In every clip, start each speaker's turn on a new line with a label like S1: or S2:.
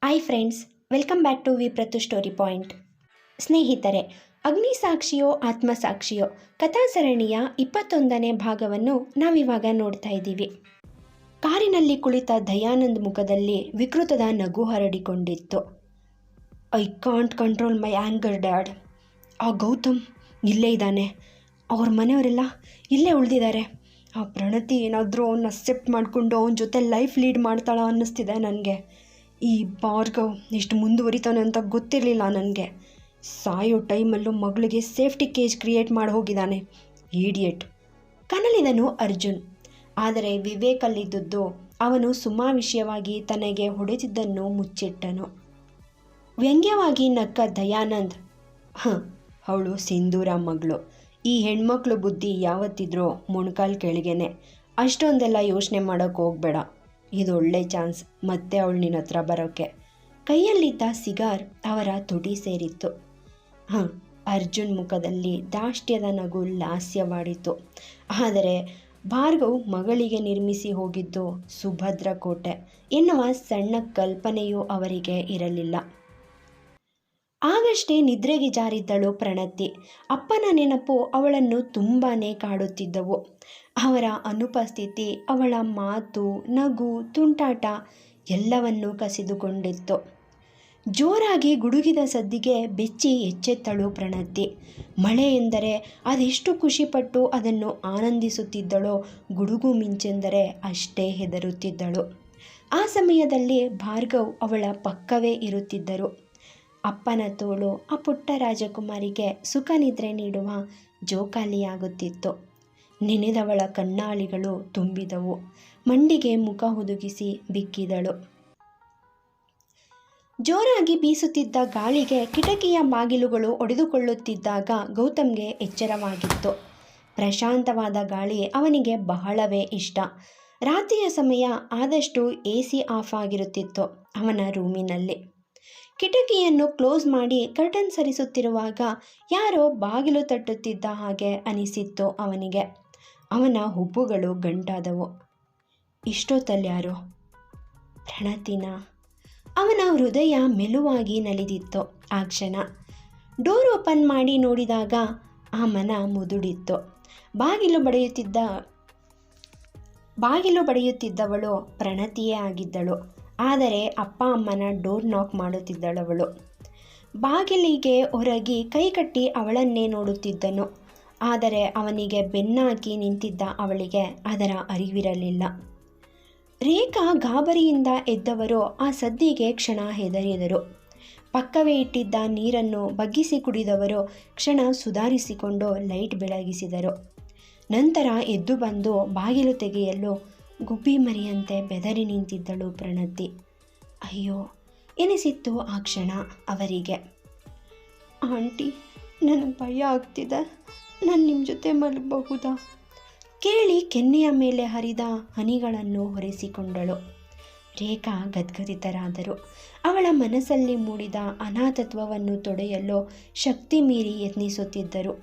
S1: Hi friends, welcome back to V Prathu story point. ಸ್ನೇಹಿತರೆ, ಅಗ್ನಿಸಾಕ್ಷಿಯೋ ಆತ್ಮಸಾಕ್ಷಿಯೋ ಕಥಾಸರಣಿಯ 21ನೇ ಭಾಗವನ್ನು ನಾವಿವಾಗ ನೋಡ್ತಾ ಇದ್ದೀವಿ. ಕಾರಿನಲ್ಲಿ ಕುಳಿತ ದಯಾನಂದ್ ಮುಖದಲ್ಲಿ ವಿಕೃತದ ನಗು ಹರಡಿಕೊಂಡಿತ್ತು. I can't control my anger dad. ಆ ಗೌತಮ್ ಇಲ್ಲೇ ಇದ್ದಾನೆ, ಅವ್ರ ಮನೆಯವರೆಲ್ಲ ಇಲ್ಲೇ ಉಳಿದಿದ್ದಾರೆ. ಆ ಪ್ರಣತಿ ಏನಾದರೂ ಅವನ್ನ ಅಕ್ಸೆಪ್ಟ್ ಮಾಡಿಕೊಂಡು ಅವನ ಜೊತೆ ಲೈಫ್ ಲೀಡ್ ಮಾಡ್ತಾಳ ಅನ್ನಿಸ್ತಿದೆ ನನಗೆ. ಈ ಭಾರ್ಗವ್ ಎಷ್ಟು ಮುಂದುವರಿತಾನೆ ಅಂತ ಗೊತ್ತಿರಲಿಲ್ಲ ನನಗೆ. ಸಾಯೋ ಟೈಮಲ್ಲೂ ಮಗಳಿಗೆ ಸೇಫ್ಟಿ ಕೇಜ್ ಕ್ರಿಯೇಟ್ ಮಾಡಿ ಹೋಗಿದ್ದಾನೆ, ಈಡಿಯಟ್. ಕನಲಿದನು ಅರ್ಜುನ್. ಆದರೆ ವಿವೇಕಲ್ಲಿದ್ದುದು ಅವನು ಸುಮಾ ವಿಷಯವಾಗಿ ತನಗೆ ಹೊಡೆದಿದ್ದನ್ನು ಮುಚ್ಚಿಟ್ಟನು. ವ್ಯಂಗ್ಯವಾಗಿ ನಕ್ಕ ದಯಾನಂದ್, ಅವಳು ಸಿಂಧೂರ ಮಗಳು. ಈ ಹೆಣ್ಮಕ್ಳು ಬುದ್ಧಿ ಯಾವತ್ತಿದ್ರೂ ಮೊಣಕಾಲು ಕೆಳಗೇನೆ. ಅಷ್ಟೊಂದೆಲ್ಲ ಯೋಚನೆ ಮಾಡೋಕ್ಕೆ ಹೋಗಬೇಡ. ಇದು ಒಳ್ಳೆ ಚಾನ್ಸ್ ಮತ್ತೆ ಅವಳು ನಿನ್ನ ಹತ್ರ ಬರೋಕ್ಕೆ. ಕೈಯಲ್ಲಿದ್ದ ಸಿಗಾರ್ ಅವರ ತುಟಿ ಸೇರಿತ್ತು. ಅರ್ಜುನ್ ಮುಖದಲ್ಲಿ ದಾಷ್ಟ್ಯದ ನಗು ಲಾಸ್ಯವಾಡಿತು. ಆದರೆ ಭಾರ್ಗವ್ ಮಗಳಿಗೆ ನಿರ್ಮಿಸಿ ಹೋಗಿದ್ದು ಸುಭದ್ರ ಕೋಟೆ ಎನ್ನುವ ಸಣ್ಣ ಕಲ್ಪನೆಯೂ ಅವರಿಗೆ ಇರಲಿಲ್ಲ. ಆಗಷ್ಟೇ ನಿದ್ರೆಗೆ ಜಾರಿದ್ದಳು ಪ್ರಣತಿ. ಅಪ್ಪನ ನೆನಪು ಅವಳನ್ನು ತುಂಬಾ ಕಾಡುತ್ತಿದ್ದವು. ಅವರ ಅನುಪಸ್ಥಿತಿ ಅವಳ ಮಾತು, ನಗು, ತುಂಟಾಟ ಎಲ್ಲವನ್ನೂ ಕಸಿದುಕೊಂಡಿತ್ತು. ಜೋರಾಗಿ ಗುಡುಗಿದ ಸದ್ದಿಗೆ ಬೆಚ್ಚಿ ಎಚ್ಚೆತ್ತಳು ಪ್ರಣತಿ. ಮಳೆ ಎಂದರೆ ಅದೆಷ್ಟು ಖುಷಿಪಟ್ಟು ಅದನ್ನು ಆನಂದಿಸುತ್ತಿದ್ದಳೋ, ಗುಡುಗು ಮಿಂಚೆಂದರೆ ಅಷ್ಟೇ ಹೆದರುತ್ತಿದ್ದಳು. ಆ ಸಮಯದಲ್ಲಿ ಭಾರ್ಗವ್ ಅವಳ ಪಕ್ಕವೇ ಇರುತ್ತಿದ್ದರು. ಅಪ್ಪನ ತೋಳು ಆ ಪುಟ್ಟ ರಾಜಕುಮಾರಿಗೆ ಸುಖ ನಿದ್ರೆ ನೀಡುವ ಜೋಕಾಲಿಯಾಗುತ್ತಿತ್ತು. ನೆನೆದವಳ ಕಣ್ಣಾಳಿಗಳು ತುಂಬಿದವು. ಮಂಡಿಗೆ ಮುಖ ಹುದುಗಿಸಿ ಬಿಕ್ಕಿದಳು. ಜೋರಾಗಿ ಬೀಸುತ್ತಿದ್ದ ಗಾಳಿಗೆ ಕಿಟಕಿಯ ಬಾಗಿಲುಗಳು ಒಡೆದುಕೊಳ್ಳುತ್ತಿದ್ದಾಗ ಗೌತಮ್ಗೆ ಎಚ್ಚರವಾಗಿತ್ತು. ಪ್ರಶಾಂತವಾದ ಗಾಳಿ ಅವನಿಗೆ ಬಹಳವೇ ಇಷ್ಟ. ರಾತ್ರಿಯ ಸಮಯ ಆದಷ್ಟು AC ಆಫ್ ಆಗಿರುತ್ತಿತ್ತು ಅವನ ರೂಮಿನಲ್ಲಿ. ಕಿಟಕಿಯನ್ನು ಕ್ಲೋಸ್ ಮಾಡಿ ಕರ್ಟನ್ ಸರಿಸುತ್ತಿರುವಾಗ ಯಾರೋ ಬಾಗಿಲು ತಟ್ಟುತ್ತಿದ್ದ ಹಾಗೆ ಅನಿಸಿತ್ತು ಅವನಿಗೆ. ಅವನ ಹುಬ್ಬುಗಳು ಗಂಟಾದವು. ಇಷ್ಟೊತ್ತಲ್ಯಾರು? ಪ್ರಣತಿನ? ಅವನ ಹೃದಯ ಮೆಲುವಾಗಿ ನಲಿದಿತ್ತು ಆ ಕ್ಷಣ. ಡೋರ್ ಓಪನ್ ಮಾಡಿ ನೋಡಿದಾಗ ಆ ಮನ ಮುದುಡಿತ್ತು. ಬಾಗಿಲು ಬಡಿಯುತ್ತಿದ್ದವಳು ಪ್ರಣತಿಯೇ ಆಗಿದ್ದಳು. ಆದರೆ ಅಪ್ಪ ಅಮ್ಮನ ಡೋರ್ ನಾಕ್ ಮಾಡುತ್ತಿದ್ದಳವಳು. ಬಾಗಿಲಿಗೆ ಹೊರಗಿ ಕೈಕಟ್ಟಿ ಅವಳನ್ನೇ ನೋಡುತ್ತಿದ್ದನು. ಆದರೆ ಅವನಿಗೆ ಬೆನ್ನಾಕಿ ನಿಂತಿದ್ದ ಅವಳಿಗೆ ಅದರ ಅರಿವಿರಲಿಲ್ಲ. ರೇಖಾ ಗಾಬರಿಯಿಂದ ಎದ್ದವರು ಆ ಸದ್ದಿಗೆ ಕ್ಷಣ ಹೆದರಿದರು. ಪಕ್ಕವೇ ಇಟ್ಟಿದ್ದ ನೀರನ್ನು ಬಗ್ಗಿಸಿ ಕುಡಿದವರು ಕ್ಷಣ ಸುಧಾರಿಸಿಕೊಂಡು ಲೈಟ್ ಬೆಳಗಿಸಿದರು. ನಂತರ ಎದ್ದು ಬಂದು ಬಾಗಿಲು ತೆಗೆಯಲು ಗುಬ್ಬಿ ಮರಿಯಂತೆ ಬೆದರಿ ನಿಂತಿದ್ದಳು ಪ್ರಣತಿ. ಅಯ್ಯೋ ಎನಿಸಿತ್ತು ಆ ಕ್ಷಣ ಅವರಿಗೆ. ಆಂಟಿ, ನನಗೆ ಭಯ ಆಗ್ತಿದೆ, ನಾನು ನಿಮ್ಮ ಜೊತೆ ಮಲಗಬಹುದಾ? ಕೇಳಿ ಕೆನ್ನೆಯ ಮೇಲೆ ಹರಿದ ಹನಿಗಳನ್ನು ಹೊರೆಸಿಕೊಂಡಳು. ರೇಖಾ ಗದ್ಗದಿತರಾದರು. ಅವಳ ಮನಸ್ಸಲ್ಲಿ ಮೂಡಿದ ಅನಾಥತ್ವವನ್ನು ತೊಡೆಯಲು ಶಕ್ತಿ ಮೀರಿ ಯತ್ನಿಸುತ್ತಿದ್ದರು.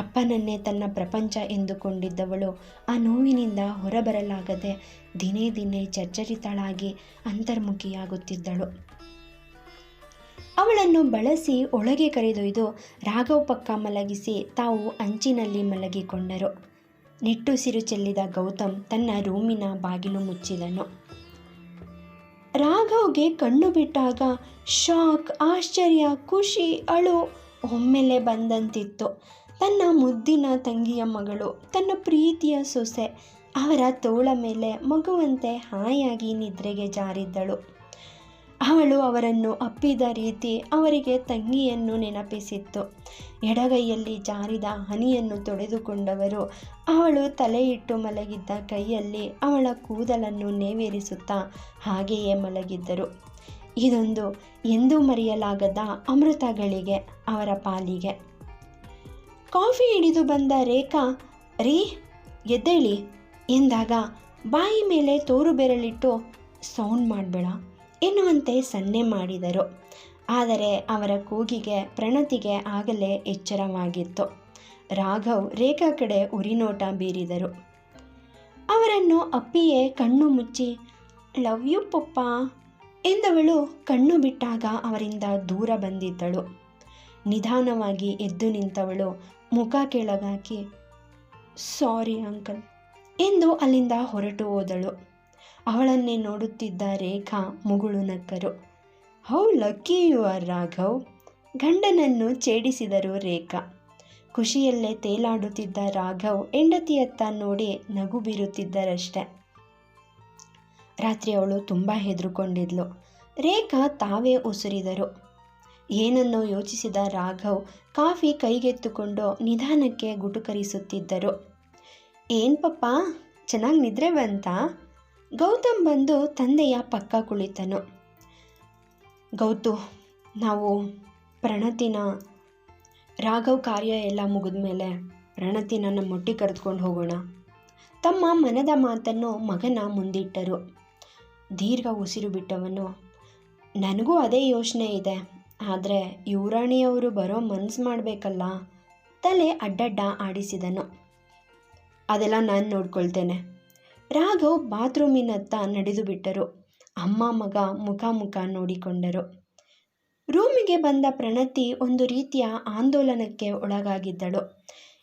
S1: ಅಪ್ಪನನ್ನೇ ತನ್ನ ಪ್ರಪಂಚ ಎಂದುಕೊಂಡಿದ್ದವಳು ಆ ನೋವಿನಿಂದ ಹೊರಬರಲಾಗದೆ ದಿನೇ ದಿನೇ ಜರ್ಜರಿತಳಾಗಿ ಅಂತರ್ಮುಖಿಯಾಗುತ್ತಿದ್ದಳು. ಅವಳನ್ನು ಬಳಸಿ ಒಳಗೆ ಕರೆದೊಯ್ದು ರಾಘವ್ ಪಕ್ಕ ಮಲಗಿಸಿ ತಾವು ಅಂಚಿನಲ್ಲಿ ಮಲಗಿಕೊಂಡರು. ನಿಟ್ಟುಸಿರು ಚೆಲ್ಲಿದ ಗೌತಮ್ ತನ್ನ ರೂಮಿನ ಬಾಗಿಲು ಮುಚ್ಚಿದನು. ರಾಘವ್ಗೆ ಕಣ್ಣು ಬಿಟ್ಟಾಗ ಶಾಕ್, ಆಶ್ಚರ್ಯ, ಖುಷಿ, ಅಳು ಒಮ್ಮೆಲೆ ಬಂದಂತಿತ್ತು. ತನ್ನ ಮುದ್ದಿನ ತಂಗಿಯ ಮಗಳು, ತನ್ನ ಪ್ರೀತಿಯ ಸೊಸೆ ಅವರ ತೋಳ ಮೇಲೆ ಮಗುವಂತೆ ಹಾಯಾಗಿ ನಿದ್ರೆಗೆ ಜಾರಿದ್ದಳು. ಅವಳು ಅವರನ್ನು ಅಪ್ಪಿದ ರೀತಿ ಅವರಿಗೆ ತಂಗಿಯನ್ನು ನೆನಪಿಸಿತ್ತು. ಎಡಗೈಯಲ್ಲಿ ಜಾರಿದ ಹನಿಯನ್ನು ತೊಡೆದುಕೊಂಡವರು ಅವಳು ತಲೆಯಿಟ್ಟು ಮಲಗಿದ್ದ ಕೈಯಲ್ಲಿ ಅವಳ ಕೂದಲನ್ನು ನೇವೇರಿಸುತ್ತಾ ಹಾಗೆಯೇ ಮಲಗಿದ್ದರು. ಇದೊಂದು ಎಂದೂ ಮರೆಯಲಾಗದ ಅಮೃತ ಗಳಿಗೆ ಅವರ ಪಾಲಿಗೆ. ಕಾಫಿ ಹಿಡಿದು ಬಂದ ರೇಖಾ, ರೀ ಎದ್ದೇಳಿ ಎಂದಾಗ ಬಾಯಿ ಮೇಲೆ ತೋರು ಬೆರಳಿಟ್ಟು ಸೌಂಡ್ ಮಾಡಬೇಡ ಎನ್ನುವಂತೆ ಸನ್ನೆ ಮಾಡಿದರು. ಆದರೆ ಅವರ ಕೂಗಿಗೆ ಪ್ರಣತಿಗೆ ಆಗಲೇ ಎಚ್ಚರವಾಗಿತ್ತು. ರಾಘವ್ ರೇಖಾ ಕಡೆ ಉರಿನೋಟ ಬೀರಿದರು. ಅವರನ್ನು ಅಪ್ಪಿಯೇ ಕಣ್ಣು ಮುಚ್ಚಿ ಲವ್ ಯು ಪಪ್ಪ ಎಂದವಳು ಕಣ್ಣು ಬಿಟ್ಟಾಗ ಅವರಿಂದ ದೂರ ಬಂದಿದ್ದಳು. ನಿಧಾನವಾಗಿ ಎದ್ದು ನಿಂತವಳು ಮುಖ ಕೆಳಗಾಕಿ ಸಾರಿ ಅಂಕಲ್ ಎಂದು ಅಲ್ಲಿಂದ ಹೊರಟು ಹೋದಳು. ಅವಳನ್ನೇ ನೋಡುತ್ತಿದ್ದ ರೇಖಾ ಮುಗುಳು ನಕ್ಕರು. How lucky you are Raghav, ಗಂಡನನ್ನು ಛೇಡಿಸಿದರು ರೇಖಾ. ಖುಷಿಯಲ್ಲೇ ತೇಲಾಡುತ್ತಿದ್ದ ರಾಘವ್ ಹೆಂಡತಿಯತ್ತ ನೋಡಿ ನಗು ಬೀರುತ್ತಿದ್ದರಷ್ಟೆ. ರಾತ್ರಿ ಅವಳು ತುಂಬ ಹೆದರುಕೊಂಡಿದ್ಲು. ರೇಖಾ ತಾವೇ ಉಸಿರಿದರು. ಏನನ್ನೋ ಯೋಚಿಸಿದ ರಾಘವ್ ಕಾಫಿ ಕೈಗೆತ್ತುಕೊಂಡು ನಿಧಾನಕ್ಕೆ ಗುಟುಕರಿಸುತ್ತಿದ್ದರು. ಏನು ಪಪ್ಪ, ಚೆನ್ನಾಗಿ ನಿದ್ರೆ ಬಂತಾ? ಗೌತಮ್ ಬಂದು ತಂದೆಯ ಪಕ್ಕ ಕುಳಿತನು. ಗೌತು, ನಾವು ಪ್ರಣತಿನ ರಾಘವ್ ಕಾರ್ಯ ಎಲ್ಲ ಮುಗಿದ ಮೇಲೆ ಪ್ರಣತಿನ ನಮ್ಮೊಟ್ಟಿಗೆ ಕರೆದುಕೊಂಡು ಹೋಗೋಣ. ತಮ್ಮ ಮನದ ಮಾತನ್ನು ಮಗನ ಮುಂದಿಟ್ಟರು. ದೀರ್ಘ ಉಸಿರು ಬಿಟ್ಟವನು, ನನಗೂ ಅದೇ ಯೋಚನೆ ಇದೆ, ಆದರೆ ಯುವರಾಣಿಯವರು ಬರೋ ಮನಸ್ಸು ಮಾಡಬೇಕಲ್ಲ. ತಲೆ ಅಡ್ಡಡ್ಡ ಆಡಿಸಿದನು. ಅದೆಲ್ಲ ನಾನು ನೋಡ್ಕೊಳ್ತೇನೆ. ರಾಘವ್ ಬಾತ್ರೂಮಿನತ್ತ ನಡೆದು ಬಿಟ್ಟರು. ಅಮ್ಮ ಮಗ ಮುಖ ನೋಡಿಕೊಂಡರು. ರೂಮಿಗೆ ಬಂದ ಪ್ರಣತಿ ಒಂದು ರೀತಿಯ ಆಂದೋಲನಕ್ಕೆ ಒಳಗಾಗಿದ್ದಳು.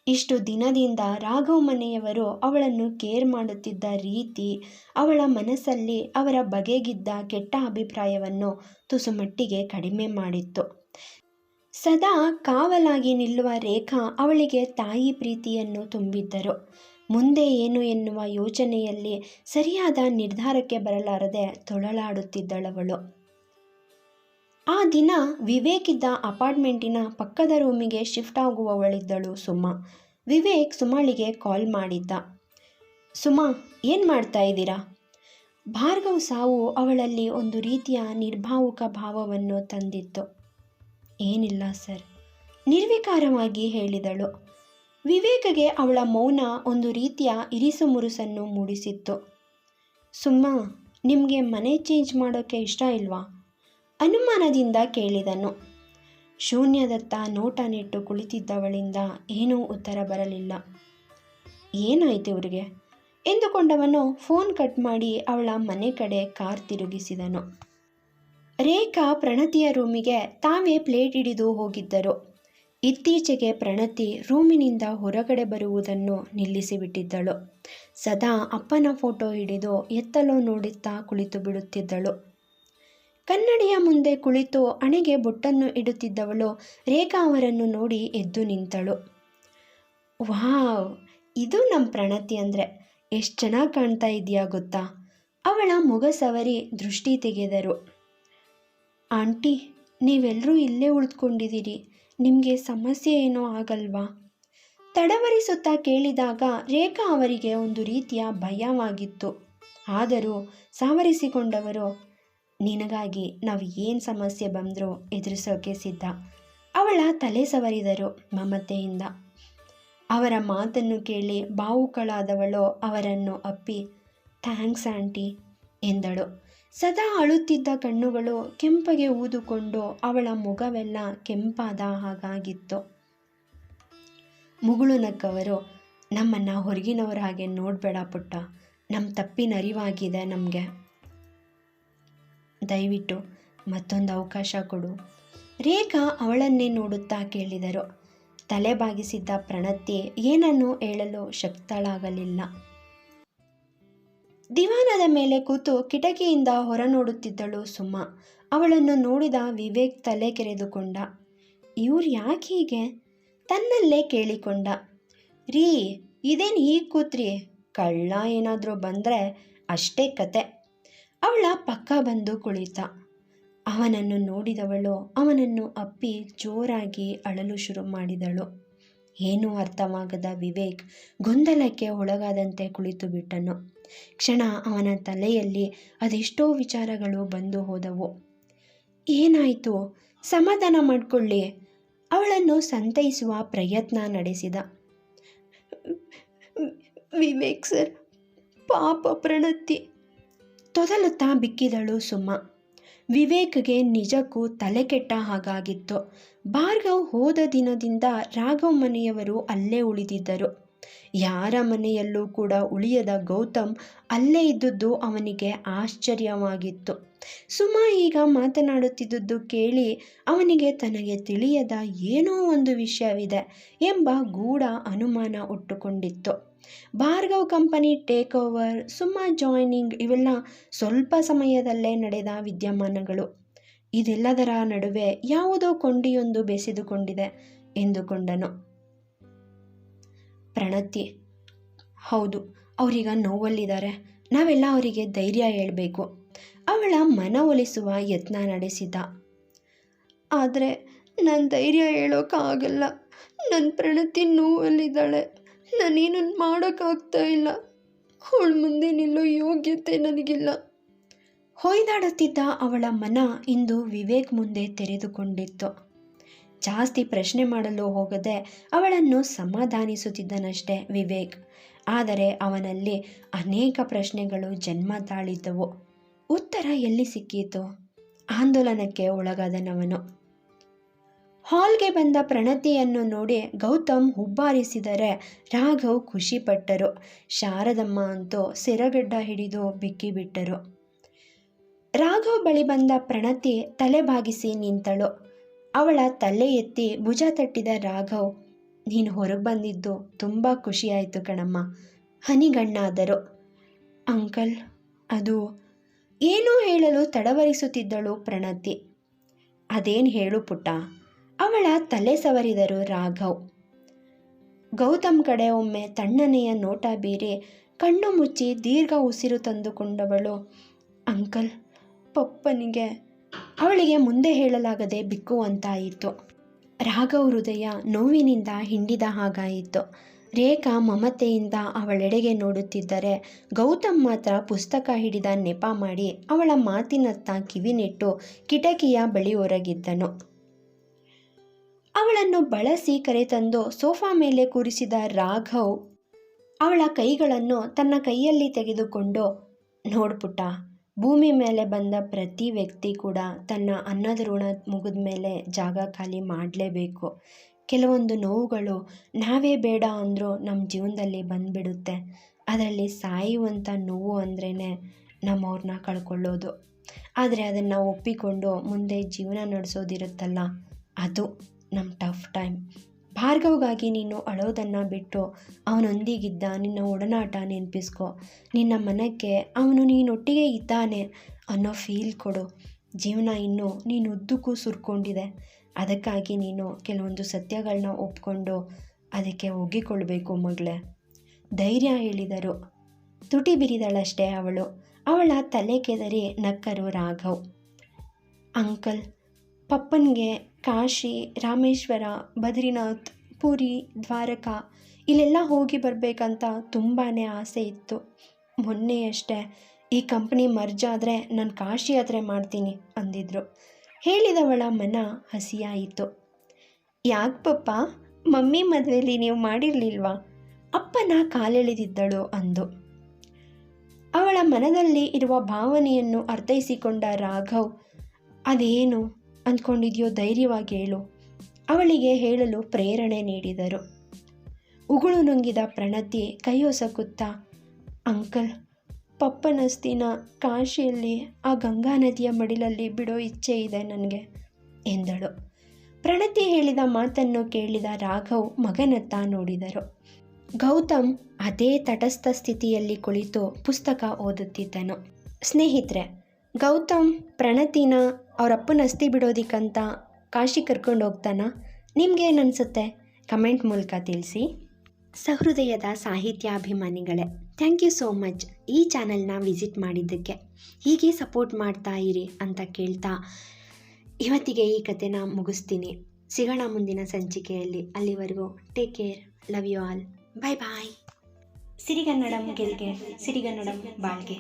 S1: ಇಷ್ಟು ದಿನದಿಂದ ರಾಘವ್ ಮನೆಯವರು ಅವಳನ್ನು ಕೇರ್ ಮಾಡುತ್ತಿದ್ದ ರೀತಿ ಅವಳ ಮನಸ್ಸಲ್ಲಿ ಅವರ ಬಗೆಗಿದ್ದ ಕೆಟ್ಟ ಅಭಿಪ್ರಾಯವನ್ನು ತುಸುಮಟ್ಟಿಗೆ ಕಡಿಮೆ ಮಾಡಿತ್ತು. ಸದಾ ಕಾವಲಾಗಿ ನಿಲ್ಲುವ ರೇಖಾ ಅವಳಿಗೆ ತಾಯಿ ಪ್ರೀತಿಯನ್ನು ತುಂಬಿದ್ದರು. ಮುಂದೆ ಏನು ಎನ್ನುವ ಯೋಚನೆಯಲ್ಲಿ ಸರಿಯಾದ ನಿರ್ಧಾರಕ್ಕೆ ಬರಲಾರದೆ ತೊಳಲಾಡುತ್ತಿದ್ದಳವಳು. ಆ ದಿನ ವಿವೇಕ್ ಇದ್ದ ಅಪಾರ್ಟ್ಮೆಂಟಿನ ಪಕ್ಕದ ರೂಮಿಗೆ ಶಿಫ್ಟ್ ಆಗುವವಳಿದ್ದಳು ಸುಮಾ. ವಿವೇಕ್ ಸುಮಾಳಿಗೆ ಕಾಲ್ ಮಾಡಿದ್ದ. ಸುಮಾ, ಏನು ಮಾಡ್ತಾ ಇದ್ದೀರಾ? ಭಾರ್ಗವ್ ಸಾವು ಅವಳಲ್ಲಿ ಒಂದು ರೀತಿಯ ನಿರ್ಭಾವುಕ ಭಾವವನ್ನು ತಂದಿತ್ತು. ಏನಿಲ್ಲ ಸರ್, ನಿರ್ವಿಕಾರವಾಗಿ ಹೇಳಿದಳು. ವಿವೇಕ್ಗೆ ಅವಳ ಮೌನ ಒಂದು ರೀತಿಯ ಇರಿಸು ಮುರುಸನ್ನು ಮೂಡಿಸಿತ್ತು. ಸುಮ್ಮಾ, ನಿಮಗೆ ಮನೆ ಚೇಂಜ್ ಮಾಡೋಕ್ಕೆ ಇಷ್ಟ ಇಲ್ವಾ? ಅನುಮಾನದಿಂದ ಕೇಳಿದನು. ಶೂನ್ಯದತ್ತ ನೋಟ ನೆಟ್ಟು ಕುಳಿತಿದ್ದವಳಿಂದ ಏನೂ ಉತ್ತರ ಬರಲಿಲ್ಲ. ಏನಾಯಿತು ಇವ್ರಿಗೆ ಎಂದುಕೊಂಡವನು ಫೋನ್ ಕಟ್ ಮಾಡಿ ಅವಳ ಮನೆ ಕಡೆ ಕಾರ್ ತಿರುಗಿಸಿದನು. ರೇಖಾ ಪ್ರಣತಿಯ ರೂಮಿಗೆ ತಾವೇ ಪ್ಲೇಟ್ ಹಿಡಿದು ಹೋಗಿದ್ದರು. ಇತ್ತೀಚೆಗೆ ಪ್ರಣತಿ ರೂಮಿನಿಂದ ಹೊರಗಡೆ ಬರುವುದನ್ನು ನಿಲ್ಲಿಸಿಬಿಟ್ಟಿದ್ದಳು. ಸದಾ ಅಪ್ಪನ ಫೋಟೋ ಹಿಡಿದು ಎತ್ತಲೋ ನೋಡುತ್ತಾ ಕುಳಿತು ಬಿಡುತ್ತಿದ್ದಳು. ಕನ್ನಡಿಯ ಮುಂದೆ ಕುಳಿತು ಹಣೆಗೆ ಬೊಟ್ಟನ್ನು ಇಡುತ್ತಿದ್ದವಳು ರೇಖಾ ಅವರನ್ನು ನೋಡಿ ಎದ್ದು ನಿಂತಳು. ವಾವ್, ಇದು ನಮ್ಮ ಪ್ರಣತಿ ಅಂದರೆ ಎಷ್ಟು ಚೆನ್ನಾಗಿ ಕಾಣ್ತಾ ಇದೆಯಾ ಗೊತ್ತಾ? ಅವಳ ಮೊಗ ಸವರಿ ದೃಷ್ಟಿ ತೆಗೆದರು. ಆಂಟಿ, ನೀವೆಲ್ಲರೂ ಇಲ್ಲೇ ಉಳಿದುಕೊಂಡಿದ್ದೀರಿ, ನಿಮಗೆ ಸಮಸ್ಯೆ ಏನೋ ಆಗಲ್ವಾ? ತಡವರಿಸುತ್ತಾ ಕೇಳಿದಾಗ ರೇಖಾ ಅವರಿಗೆ ಒಂದು ರೀತಿಯ ಭಯವಾಗಿತ್ತು. ಆದರೂ ಸಾವರಿಸಿಕೊಂಡವರು, ನಿನಗಾಗಿ ನಾವು ಏನು ಸಮಸ್ಯೆ ಬಂದರೂ ಎದುರಿಸೋಕೆ ಸಿದ್ಧ. ಅವಳ ತಲೆ ಸವರಿದರು ಮಮತೆಯಿಂದ. ಅವರ ಮಾತನ್ನು ಕೇಳಿ ಭಾವುಕಳಾದವಳು ಅವರನ್ನು ಅಪ್ಪಿ ಥ್ಯಾಂಕ್ಸ್ ಆಂಟಿ ಎಂದಳು. ಸದಾ ಅಳುತ್ತಿದ್ದ ಕಣ್ಣುಗಳು ಕೆಂಪಗೆ ಊದುಕೊಂಡು ಅವಳ ಮುಖವೆಲ್ಲ ಕೆಂಪಾದ ಹಾಗಾಗಿತ್ತು. ಮುಗುಳು ನಕ್ಕವರು, ನಮ್ಮನ್ನು ಹೊರಗಿನವರ ಹಾಗೆ ನೋಡಬೇಡ ಪುಟ್ಟ, ನಮ್ಮ ತಪ್ಪಿನ ಅರಿವಾಗಿದೆ ನಮಗೆ, ದಯವಿಟ್ಟು ಮತ್ತೊಂದು ಅವಕಾಶ ಕೊಡು. ರೇಖಾ ಅವಳನ್ನೇ ನೋಡುತ್ತಾ ಕೇಳಿದರು. ತಲೆ ಬಾಗಿಸಿದ್ದ ಪ್ರಣತಿ ಏನನ್ನೂ ಹೇಳಲು ಶಕ್ತಳಾಗಲಿಲ್ಲ. ದಿವಾನದ ಮೇಲೆ ಕೂತು ಕಿಟಕಿಯಿಂದ ಹೊರ ನೋಡುತ್ತಿದ್ದಳು ಸುಮಾ. ಅವಳನ್ನು ನೋಡಿದ ವಿವೇಕ್ ತಲೆ ಕೆರೆದುಕೊಂಡ. ಇವ್ರು ಯಾಕೆ ಹೀಗೆ? ತನ್ನಲ್ಲೇ ಕೇಳಿಕೊಂಡ. ರೀ, ಇದೇನು ಹೀಗೆ ಕೂತ್ರಿ? ಕಳ್ಳ ಏನಾದರೂ ಬಂದರೆ ಅಷ್ಟೇ ಕತೆ. ಅವಳ ಪಕ್ಕ ಬಂದು ಕುಳಿತ. ಅವನನ್ನು ನೋಡಿದವಳು ಅವನನ್ನು ಅಪ್ಪಿ ಜೋರಾಗಿ ಅಳಲು ಶುರು ಮಾಡಿದಳು. ಏನೂ ಅರ್ಥವಾಗದ ವಿವೇಕ್ ಗೊಂದಲಕ್ಕೆ ಒಳಗಾದಂತೆ ಕುಳಿತು ಬಿಟ್ಟನು. ಕ್ಷಣ ಅವನ ತಲೆಯಲ್ಲಿ ಅದೆಷ್ಟೋ ವಿಚಾರಗಳು ಬಂದು ಹೋದವು. ಏನಾಯಿತು? ಸಮಾಧಾನ ಮಾಡಿಕೊಳ್ಳಿ. ಅವಳನ್ನು ಸಂತೈಸುವ ಪ್ರಯತ್ನ ನಡೆಸಿದ. ವಿವೇಕ್ ಸರ್, ಪಾಪ ಪ್ರಣತಿ ತೊದಲುತ್ತಾ ಬಿಕ್ಕಿದಳು ಸುಮಾ. ವಿವೇಕ್ಗೆ ನಿಜಕ್ಕೂ ತಲೆ ಕೆಟ್ಟ ಹಾಗಾಗಿತ್ತು. ಭಾರ್ಗವ್ ಹೋದ ದಿನದಿಂದ ರಾಘವ್ ಮನೆಯವರು ಅಲ್ಲೇ ಉಳಿದಿದ್ದರು. ಯಾರ ಮನೆಯಲ್ಲೂ ಕೂಡ ಉಳಿಯದ ಗೌತಮ್ ಅಲ್ಲೇ ಇದ್ದದ್ದು ಅವನಿಗೆ ಆಶ್ಚರ್ಯವಾಗಿತ್ತು. ಸುಮಾ ಈಗ ಮಾತನಾಡುತ್ತಿದ್ದುದು ಕೇಳಿ ಅವನಿಗೆ ತನಗೆ ತಿಳಿಯದ ಏನೋ ಒಂದು ವಿಷಯವಿದೆ ಎಂಬ ಗೂಢ ಅನುಮಾನ ಹುಟ್ಟುಕೊಂಡಿತ್ತು. Bhargav company take over, Suma joining ಇವೆಲ್ಲ ಸ್ವಲ್ಪ ಸಮಯದಲ್ಲೇ ನಡೆದ ವಿದ್ಯಮಾನಗಳು. ಇದೆಲ್ಲದರ ನಡುವೆ ಯಾವುದೋ ಕೊಂಡಿಯೊಂದು ಬೆಸೆದುಕೊಂಡಿದೆ ಎಂದುಕೊಂಡನು. ಪ್ರಣತಿ, ಹೌದು, ಅವರೀಗ ನೋವಲ್ಲಿದ್ದಾರೆ. ನಾವೆಲ್ಲ ಅವರಿಗೆ ಧೈರ್ಯ ಹೇಳಬೇಕು. ಅವಳ ಮನವೊಲಿಸುವ ಯತ್ನ ನಡೆಸಿದ. ಆದರೆ ನಾನು ಧೈರ್ಯ ಹೇಳೋಕ್ಕಾಗಲ್ಲ. ನನ್ನ ಪ್ರಣತಿ ನೋವಲ್ಲಿದ್ದಾಳೆ. ನಾನೇನು ಮಾಡೋಕ್ಕಾಗ್ತಾ ಇಲ್ಲ. ಅವಳ ಮುಂದೆ ನಿಲ್ಲೋ ಯೋಗ್ಯತೆ ನನಗಿಲ್ಲ. ಹೊಯ್ದಾಡುತ್ತಿದ್ದ ಅವಳ ಮನ ಇಂದು ವಿವೇಕ್ ಮುಂದೆ ತೆರೆದುಕೊಂಡಿತ್ತು. ಜಾಸ್ತಿ ಪ್ರಶ್ನೆ ಮಾಡಲು ಹೋಗದೆ ಅವಳನ್ನು ಸಮಾಧಾನಿಸುತ್ತಿದ್ದನಷ್ಟೇ ವಿವೇಕ್. ಆದರೆ ಅವನಲ್ಲಿ ಅನೇಕ ಪ್ರಶ್ನೆಗಳು ಜನ್ಮ ತಾಳಿದ್ದವು. ಉತ್ತರ ಎಲ್ಲಿ ಸಿಕ್ಕೀತು? ಆಂದೋಲನಕ್ಕೆ ಒಳಗಾದನವನು. ಹಾಲ್ಗೆ ಬಂದ ಪ್ರಣತಿಯನ್ನು ನೋಡಿ ಗೌತಮ್ ಹುಬ್ಬಾರಿಸಿದರೆ ರಾಘವ್ ಖುಷಿಪಟ್ಟರು. ಶಾರದಮ್ಮ ಅಂತೂ ಸೆರಗಡ್ಡ ಹಿಡಿದು ಬಿಕ್ಕಿಬಿಟ್ಟರು. ರಾಘವ್ ಬಳಿ ಬಂದ ಪ್ರಣತಿ ತಲೆ ಬಾಗಿಸಿ ನಿಂತಳು. ಅವಳ ತಲೆ ಎತ್ತಿ ಭುಜ ತಟ್ಟಿದ ರಾಘವ್, ನೀನು ಹೊರಗೆ ಬಂದಿದ್ದು ತುಂಬ ಖುಷಿಯಾಯಿತು ಕಣಮ್ಮ, ಹನಿಗಣ್ಣಾದರು. ಅಂಕಲ್, ಅದು ಏನೋ ಹೇಳಲು ತಡವರಿಸುತ್ತಿದ್ದಳು ಪ್ರಣತಿ. ಅದೇನು ಹೇಳು ಪುಟ್ಟ, ಅವಳ ತಲೆ ಸವರಿದರು ರಾಘವ್. ಗೌತಮ್ ಕಡೆ ಒಮ್ಮೆ ತಣ್ಣನೆಯ ನೋಟ ಬೀರಿ ಕಣ್ಣು ಮುಚ್ಚಿ ದೀರ್ಘ ಉಸಿರು ತಂದುಕೊಂಡವಳು. ಅಂಕಲ್, ಪಪ್ಪನಿಗೆ, ಅವಳಿಗೆ ಮುಂದೆ ಹೇಳಲಾಗದೆ ಬಿಕ್ಕುವಂತಾಯಿತು. ರಾಘವ್ ಹೃದಯ ನೋವಿನಿಂದ ಹಿಂಡಿದ ಹಾಗಾಯಿತು. ರೇಖಾ ಮಮತೆಯಿಂದ ಅವಳೆಡೆಗೆ ನೋಡುತ್ತಿದ್ದರೆ ಗೌತಮ್ ಮಾತ್ರ ಪುಸ್ತಕ ಹಿಡಿದ ನೆಪ ಮಾಡಿ ಅವಳ ಮಾತಿನತ್ತ ಕಿವಿನೆಟ್ಟು ಕಿಟಕಿಯ ಬಳಿ ಹೊರಗಿದ್ದನು. ಅವಳನ್ನು ಬಳಸಿ ಕರೆತಂದು ಸೋಫಾ ಮೇಲೆ ಕೂರಿಸಿದ ರಾಘವ್ ಅವಳ ಕೈಗಳನ್ನು ತನ್ನ ಕೈಯಲ್ಲಿ ತೆಗೆದುಕೊಂಡು, ನೋಡ್ಪುಟ್ಟ, ಭೂಮಿ ಮೇಲೆ ಬಂದ ಪ್ರತಿ ವ್ಯಕ್ತಿ ಕೂಡ ತನ್ನ ಅನ್ನದ ಋಣ ಮುಗಿದ ಮೇಲೆ ಜಾಗ ಖಾಲಿ ಮಾಡಲೇಬೇಕು. ಕೆಲವೊಂದು ನೋವುಗಳು ನಾವೇ ಬೇಡ ಅಂದರೂ ನಮ್ಮ ಜೀವನದಲ್ಲಿ ಬಂದುಬಿಡುತ್ತೆ. ಅದರಲ್ಲಿ ಸಾಯುವಂಥ ನೋವು ಅಂದ್ರೇ ನಮ್ಮವ್ರನ್ನ ಕಳ್ಕೊಳ್ಳೋದು. ಆದರೆ ಅದನ್ನು ಒಪ್ಪಿಕೊಂಡು ಮುಂದೆ ಜೀವನ ನಡೆಸೋದಿರುತ್ತಲ್ಲ, ಅದು ನಮ್ಮ ಟಫ್ ಟೈಮ್. ಭಾರ್ಗವ್ಗಾಗಿ ನೀನು ಅಳೋದನ್ನು ಬಿಟ್ಟು ಅವನೊಂದಿಗಿದ್ದ ನಿನ್ನ ಒಡನಾಟ ನೆನಪಿಸ್ಕೊ. ನಿನ್ನ ಮನಕ್ಕೆ ಅವನು ನೀನೊಟ್ಟಿಗೆ ಇದ್ದಾನೆ ಅನ್ನೋ ಫೀಲ್ ಕೊಡು. ಜೀವನ ಇನ್ನೂ ನೀನು ಉದ್ದಕ್ಕೂ ಸುರ್ಕೊಂಡಿದೆ. ಅದಕ್ಕಾಗಿ ನೀನು ಕೆಲವೊಂದು ಸತ್ಯಗಳನ್ನ ಒಪ್ಕೊಂಡು ಅದಕ್ಕೆ ಒಗ್ಗಿಕೊಳ್ಬೇಕು ಮಗಳೇ. ಧೈರ್ಯ ಹೇಳಿದರು. ತುಟಿ ಬಿರಿದಳಷ್ಟೇ ಅವಳು. ಅವಳ ತಲೆ ಕೆದರಿ ನಕ್ಕರು ರಾಘವ್. ಅಂಕಲ್, ಪಪ್ಪನಿಗೆ ಕಾಶಿ, ರಾಮೇಶ್ವರ, ಬದ್ರಿನಾಥ್, ಪುರಿ, ದ್ವಾರಕಾ ಇಲ್ಲೆಲ್ಲ ಹೋಗಿ ಬರಬೇಕಂತ ತುಂಬಾ ಆಸೆ ಇತ್ತು. ಮೊನ್ನೆಯಷ್ಟೇ ಈ ಕಂಪ್ನಿ ಮರ್ಜ್ ಆದರೆ ನಾನು ಕಾಶಿ ಯಾತ್ರೆ ಮಾಡ್ತೀನಿ ಅಂದಿದ್ರು. ಹೇಳಿದವಳ ಮನ ಹಸಿಯಾಯಿತು. ಯಾಕೆ ಪಪ್ಪ, ಮಮ್ಮಿ ಮದುವೆಯಲ್ಲಿ ನೀವು ಮಾಡಿರಲಿಲ್ವಾ? ಅಪ್ಪನ ಕಾಲೆಳೆದಿದ್ದಳು ಅಂದು. ಅವಳ ಮನದಲ್ಲಿ ಇರುವ ಭಾವನೆಯನ್ನು ಅರ್ಥೈಸಿಕೊಂಡ ರಾಘವ್, ಅದೇನು ಅಂದ್ಕೊಂಡಿದೆಯೋ ಧೈರ್ಯವಾಗಿ ಹೇಳು, ಅವಳಿಗೆ ಹೇಳಲು ಪ್ರೇರಣೆ ನೀಡಿದರು. ಉಗುಳು ನುಂಗಿದ ಪ್ರಣತಿ ಕೈಯೊಸಕುತ್ತಾ, ಅಂಕಲ್, ಪಪ್ಪನ ಅಸ್ಥಿನ ಕಾಶಿಯಲ್ಲಿ ಆ ಗಂಗಾ ನದಿಯ ಮಡಿಲಲ್ಲಿ ಬಿಡೋ ಇಚ್ಛೆ ಇದೆ ನನಗೆ ಎಂದಳು. ಪ್ರಣತಿ ಹೇಳಿದ ಮಾತನ್ನು ಕೇಳಿದ ರಾಘವ್ ಮಗನತ್ತ ನೋಡಿದರು. ಗೌತಮ್ ಅದೇ ತಟಸ್ಥ ಸ್ಥಿತಿಯಲ್ಲಿ ಕುಳಿತು ಪುಸ್ತಕ ಓದುತ್ತಿದ್ದನು. ಸ್ನೇಹಿತರೆ, ಗೌತಮ್ ಪ್ರಣತಿನ ಅವರಪ್ಪನ ಅಸ್ಥಿ ಬಿಡೋದಿಕ್ಕಂತ ಕಾಶಿ ಕರ್ಕೊಂಡು ಹೋಗ್ತಾನ? ನಿಮ್ಗೇನನ್ಸುತ್ತೆ? ಕಮೆಂಟ್ ಮೂಲಕ ತಿಳಿಸಿ. ಸಹೃದಯದ ಸಾಹಿತ್ಯಾಭಿಮಾನಿಗಳೇ, ಥ್ಯಾಂಕ್ ಯು ಸೋ ಮಚ್ ಈ ಚಾನಲ್ನ ವಿಸಿಟ್ ಮಾಡಿದ್ದಕ್ಕೆ. ಹೀಗೆ ಸಪೋರ್ಟ್ ಮಾಡ್ತಾ ಇರಿ ಅಂತ ಕೇಳ್ತಾ ಇವತ್ತಿಗೆ ಈ ಕಥೆನ ಮುಗಿಸ್ತೀನಿ. ಸಿಗೋಣ ಮುಂದಿನ ಸಂಚಿಕೆಯಲ್ಲಿ. ಅಲ್ಲಿವರೆಗೂ take care, love you all, bye bye. ಸಿರಿಗನ್ನಡಂ ಗೆಲ್ಗೆ, ಸಿರಿಗನ್ನಡಂ ಬಾಳ್ಗೆ.